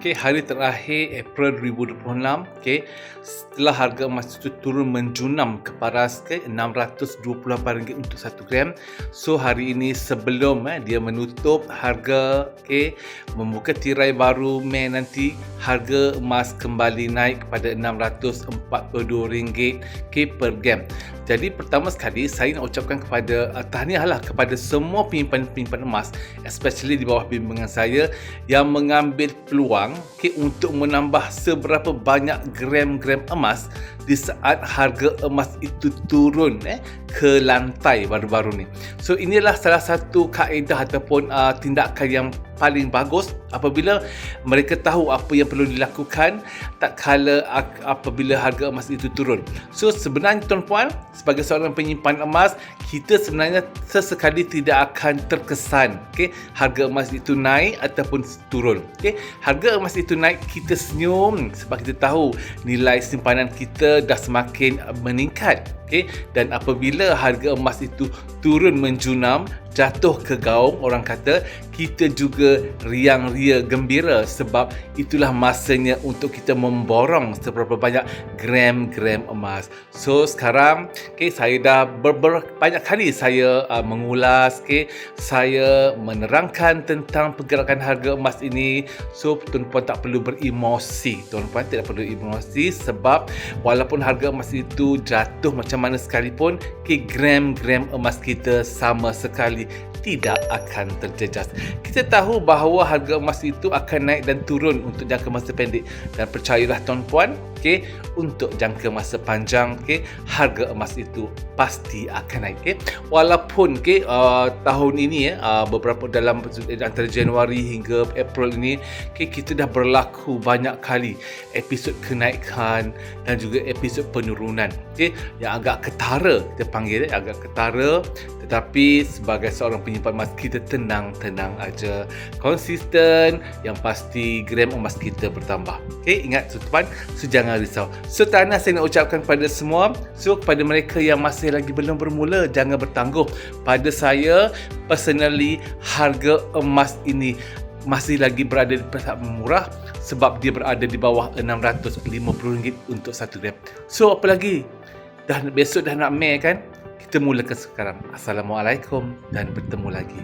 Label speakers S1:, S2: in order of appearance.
S1: Okey, hari terakhir April 2026, okey, setelah harga emas itu turun menjunam ke paras ke RM628 untuk 1 gram. So hari ini sebelum dia menutup harga, okey, membuka tirai baru Mei nanti, harga emas kembali naik kepada RM642, okey, per gram. Jadi pertama sekali saya nak ucapkan kepada tahniahlah kepada semua penyimpan-penyimpan emas, especially di bawah bimbingan saya yang mengambil peluang untuk menambah seberapa banyak gram-gram emas di saat harga emas itu turun ke lantai baru-baru ni. So inilah salah satu kaedah ataupun tindakan yang paling bagus apabila mereka tahu apa yang perlu dilakukan tak kala apabila harga emas itu turun. So sebenarnya tuan-puan, sebagai seorang penyimpan emas, kita sebenarnya sesekali tidak akan terkesan harga emas itu naik ataupun turun. Harga emas itu naik, kita senyum sebab kita tahu nilai simpanan kita dah semakin meningkat. Dan apabila harga emas itu turun menjunam, jatuh ke gaung, orang kata, kita juga riang ria gembira sebab itulah masanya untuk kita memborong seberapa banyak gram-gram emas. So sekarang saya dah banyak kali saya mengulas, saya menerangkan tentang pergerakan harga emas ini. So tuan-puan tak perlu beremosi, tuan-puan tidak perlu emosi sebab walaupun harga emas itu jatuh macam mana sekalipun, gram-gram emas kita sama sekali tidak akan terjejas. Kita tahu bahawa harga emas itu akan naik dan turun untuk jangka masa pendek, dan percayalah tuan-puan, untuk jangka masa panjang, harga emas itu pasti akan naik. Walaupun tahun ini beberapa dalam antara Januari hingga April ini, kita dah berlaku banyak kali episod kenaikan dan juga episod penurunan, yang agak ketara, kita panggil agak ketara. Tetapi sebagai seorang penyimpan emas, kita tenang-tenang aja, konsisten, yang pasti gram emas kita bertambah. Ingat tuan-tuan, so jangan risau. So tahniah saya nak ucapkan kepada semua. So kepada mereka yang masih lagi belum bermula, jangan bertangguh. Pada saya personally, harga emas ini masih lagi berada di tahap murah sebab dia berada di bawah RM650 untuk 1 gram. So apa lagi? Besok dah nak Mei kan? Kita mulakan sekarang. Assalamualaikum dan bertemu lagi.